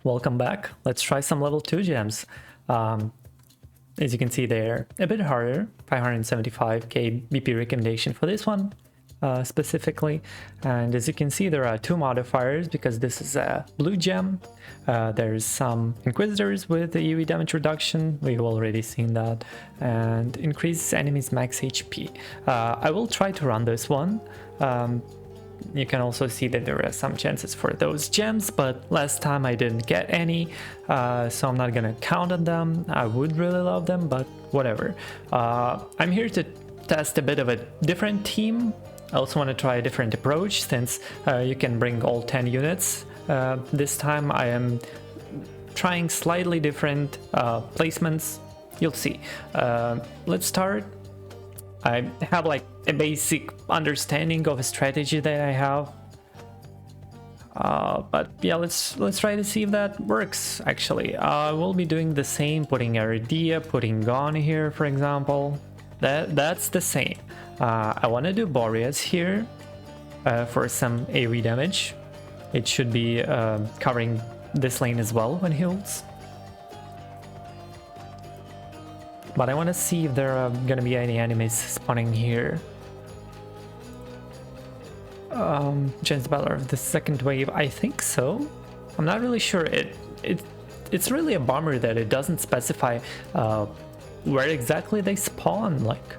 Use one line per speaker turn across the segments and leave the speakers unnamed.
welcome back. Let's try some level 2 gems. As you can see, they're a bit harder. 575k BP recommendation for this one specifically. And as you can see, there are two modifiers because this is a blue gem. There's some Inquisitors with the AoE damage reduction. We've already seen that. And increases enemies max HP. I will try to run this one. You can also see that there are some chances for those gems, but last time I didn't get any, so I'm not gonna count on them. I would really love them, but whatever. I'm here to test a bit of a different team. I also want to try a different approach since you can bring all 10 units. This time I am trying slightly different placements. You'll see. Let's start. I have like a basic understanding of a strategy that I have, but yeah, let's try to see if that works. Actually, I will be doing the same, putting Iridia, putting Gon here, for example. That's the same. I want to do Boreas here for some AoE damage. It should be covering this lane as well when heals. But I want to see if there are gonna be any enemies spawning here. Chance Valor of the second wave, I think so. I'm not really sure. It's really a bummer that it doesn't specify where exactly they spawn. Like,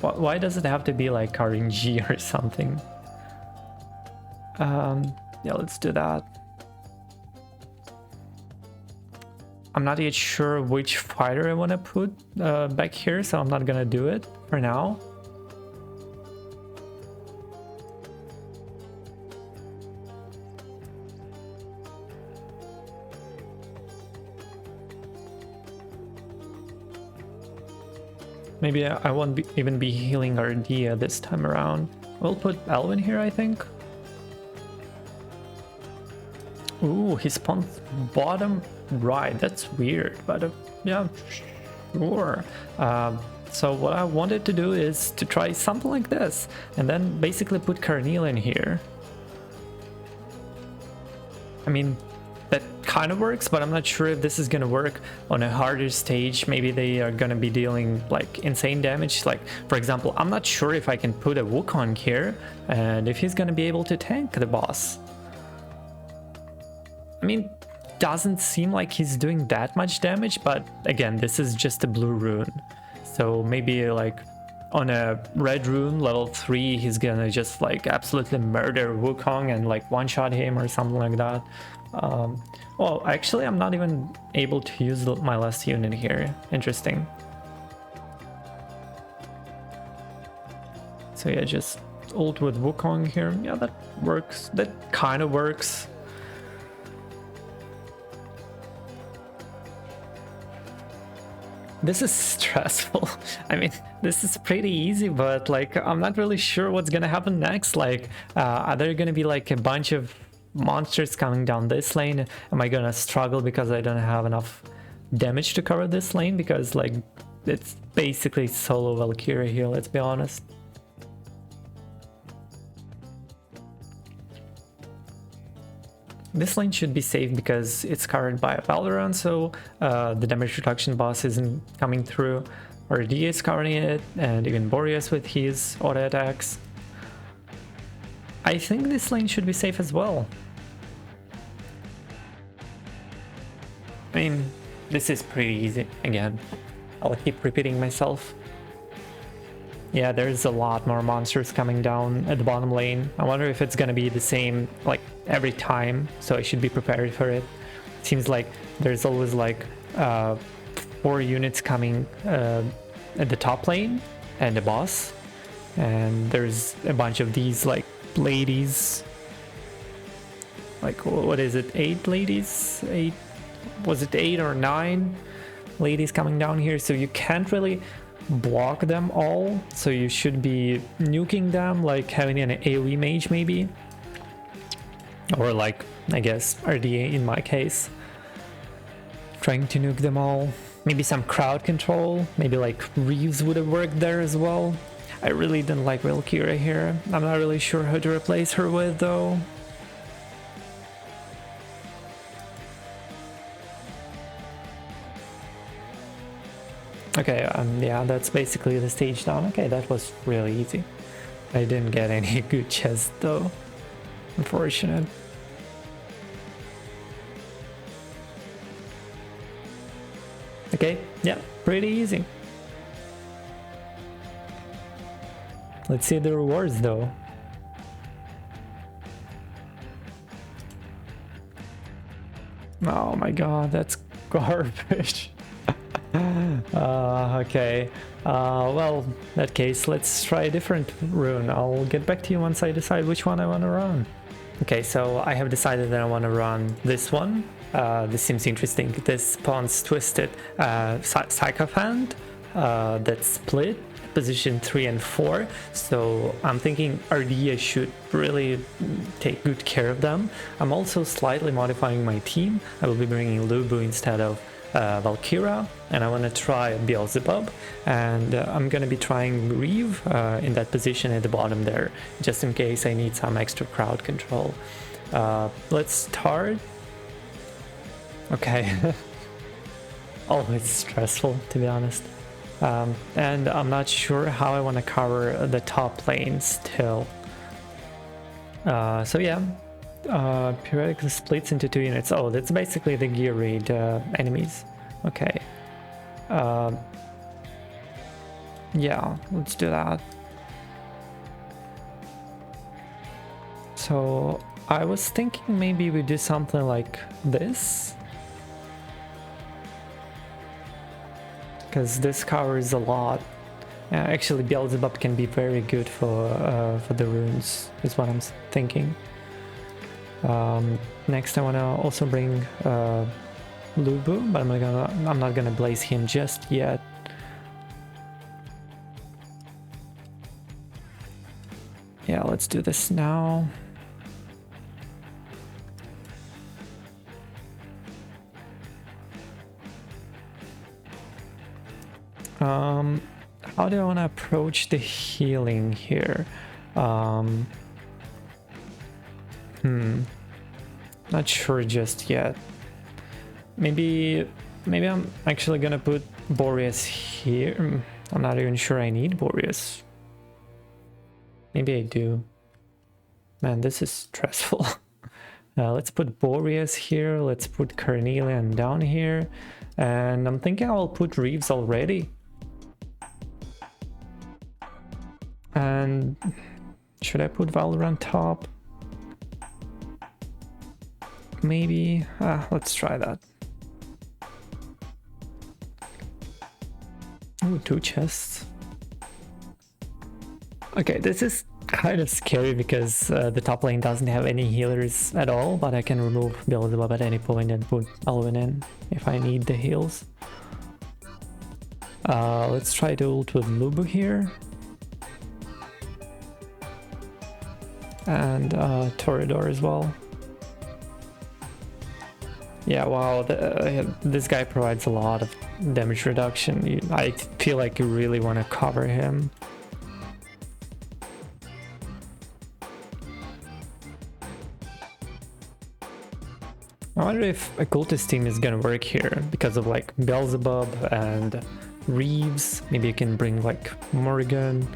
why does it have to be like RNG or something? Yeah, let's do that. I'm not yet sure which fighter I want to put back here, so I'm not gonna do it for now. Maybe I won't even be healing Ardia this time around. We'll put Alvin here, I think. Ooh, he spawns bottom right. That's weird, but yeah, sure. So what I wanted to do is to try something like this, and then basically put Carnelian here. I mean, that kind of works, but I'm not sure if this is gonna work on a harder stage. Maybe they are gonna be dealing like insane damage. Like, for example, I'm not sure if I can put a Wukong here and if he's gonna be able to tank the boss. I mean, doesn't seem like he's doing that much damage, but again, this is just a blue rune. So maybe like on a red rune level 3, he's gonna just like absolutely murder Wukong and like one-shot him or something like that. Well, actually, I'm not even able to use my last unit here. Interesting. So yeah, just ult with Wukong here. Yeah, that works. That kind of works. This is stressful. I mean, this is pretty easy, but like, I'm not really sure what's gonna happen next. Like, are there gonna be like a bunch of monsters coming down this lane? Am I gonna struggle because I don't have enough damage to cover this lane? Because like, it's basically solo Valkyria here, let's be honest. This lane should be safe because it's covered by a Valorant, so the damage reduction boss isn't coming through. RD is covering it, and even Boreas with his auto attacks. I think this lane should be safe as well. I mean, this is pretty easy. Again, I'll keep repeating myself. Yeah, there's a lot more monsters coming down at the bottom lane. I wonder if it's gonna be the same like every time, so I should be prepared for it. Seems like there's always like 4 units coming at the top lane and the boss, and there's a bunch of these like ladies. Like, what is it? 8 ladies? 8? Was it 8 or 9 ladies coming down here? So you can't really block them all, so you should be nuking them, like having an AoE mage maybe, or like, I guess, RDA in my case, trying to nuke them all. Maybe some crowd control, maybe like Reeves would have worked there as well. I really didn't like Valkyria here. I'm not really sure who to replace her with though. Okay, yeah, that's basically the stage down. Okay, that was really easy. I didn't get any good chests though. Unfortunate. Okay, yeah, pretty easy. Let's see the rewards though. Oh my god, that's garbage. Okay. Well, in that case, let's try a different rune. I'll get back to you once I decide which one I want to run. Okay, so I have decided that I want to run this one. This seems interesting. This spawns twisted sycophant that's split position 3 and 4, so I'm thinking Ardia should really take good care of them. I'm also slightly modifying my team. I will be bringing Lubu instead of Valkyra, and I want to try Beelzebub, and I'm gonna be trying Reeve in that position at the bottom there, just in case I need some extra crowd control. Let's start. Okay. Always stressful, to be honest. And I'm not sure how I want to cover the top lane still. So yeah, periodically splits into 2 units. Oh, that's basically the gear raid enemies. Okay. Yeah, let's do that. So I was thinking maybe we do something like this. Because this covers a lot. Actually, Beelzebub can be very good for the runes, is what I'm thinking. Next, I wanna also bring Lubu, but I'm not gonna blaze him just yet. Yeah, let's do this now. How do I want to approach the healing here? Not sure just yet. Maybe I'm actually gonna put Boreas here. I'm not even sure I need Boreas. Maybe I do. Man, this is stressful. Let's put Boreas here. Let's put Carnelian down here. And I'm thinking I'll put Reeves already. And should I put Valor on top? Maybe. Let's try that. Ooh, 2 chests. Okay, this is kind of scary because the top lane doesn't have any healers at all, but I can remove Beelzebub at any point and put Alwyn in if I need the heals. Let's try to ult with Lubu here. And Toreador as well. Yeah, wow, this guy provides a lot of damage reduction. I feel like you really want to cover him. I wonder if a cultist team is gonna work here because of like Beelzebub and Reeves. Maybe you can bring like Morrigan,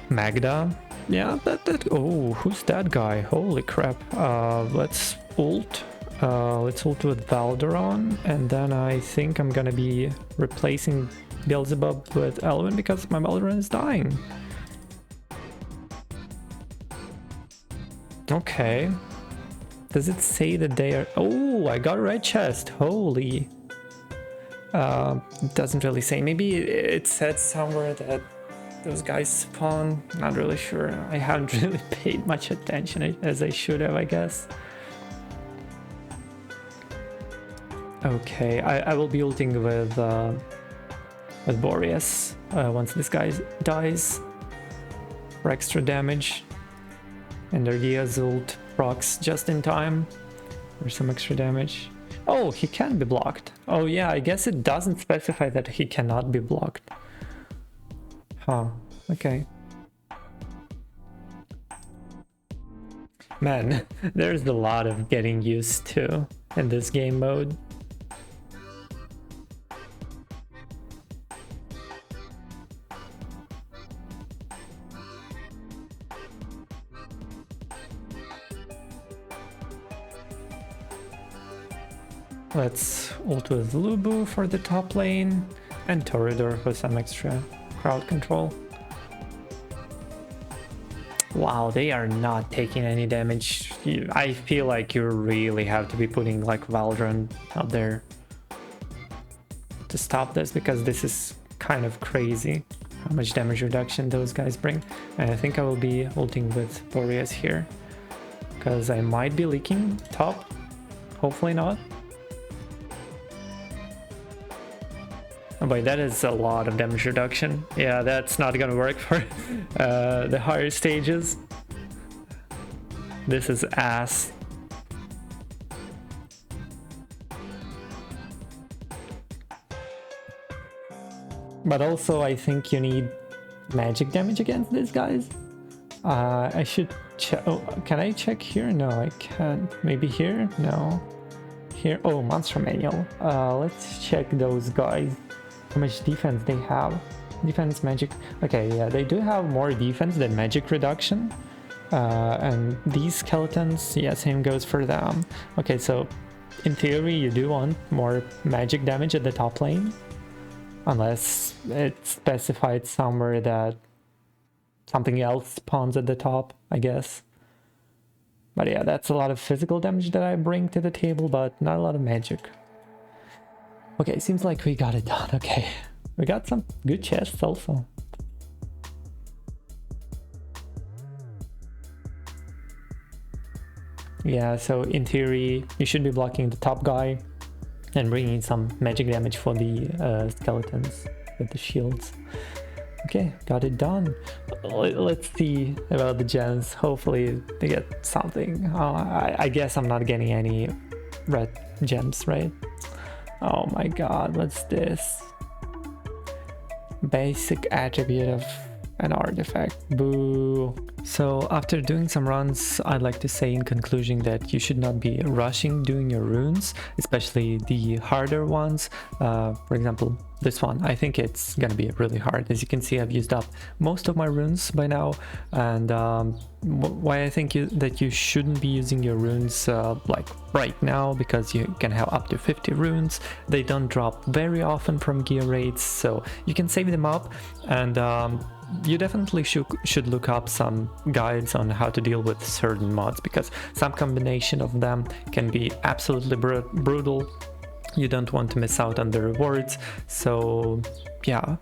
Magda. Yeah, that oh, who's that guy? Holy crap. Let's ult. Let's ult with Valderon, and then I think I'm gonna be replacing Beelzebub with Elvin because my Valderon is dying. Okay. Does it say that they are... Oh, I got a red chest. Holy. It doesn't really say. Maybe it said somewhere that those guys spawn. Not really sure. I haven't really paid much attention as I should have, I guess. Okay, I will be ulting with Boreas once this guy dies for extra damage. And Ardia's ult procs just in time for some extra damage. Oh, he can be blocked. Oh yeah, I guess it doesn't specify that he cannot be blocked. Huh, okay. Man, there's a lot of getting used to in this game mode. Let's ult with Lubu for the top lane and Toreador for some extra crowd control. Wow, they are not taking any damage. I feel like you really have to be putting like Valdron up there to stop this, because this is kind of crazy how much damage reduction those guys bring. And I think I will be ulting with Boreas here, because I might be leaking top. Hopefully not. Oh boy, that is a lot of damage reduction. Yeah, that's not gonna work for the higher stages. This is ass. But also, I think you need magic damage against these guys. I should check. Oh, can I check here? No, I can't. Maybe here? No. Here. Oh, monster manual. Let's check those guys. How much defense they have. Defense, magic. Okay, yeah, they do have more defense than magic reduction. And these skeletons, yeah, same goes for them. Okay, so in theory, you do want more magic damage at the top lane. Unless it's specified somewhere that something else spawns at the top, I guess. But yeah, that's a lot of physical damage that I bring to the table, but not a lot of magic. Okay, seems like we got it done. Okay, we got some good chests also. Yeah, so in theory, you should be blocking the top guy and bringing some magic damage for the skeletons with the shields. Okay, got it done. Let's see about the gems. Hopefully they get something. I guess I'm not getting any red gems, right? Oh my god, what's this? Basic attribute of an artifact. Boo. So after doing some runs, I'd like to say in conclusion that you should not be rushing doing your runes, especially the harder ones. For example, this one, I think it's gonna be really hard. As you can see, I've used up most of my runes by now, and why I think that you shouldn't be using your runes like right now, because you can have up to 50 runes. They don't drop very often from gear raids, so you can save them up, and you definitely should look up some guides on how to deal with certain mods, because some combination of them can be absolutely brutal. You don't want to miss out on the rewards, so yeah,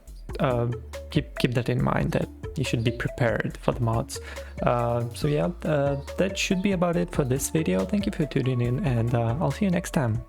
keep that in mind, that you should be prepared for the mods. So yeah, that should be about it for this video. Thank you for tuning in, and I'll see you next time.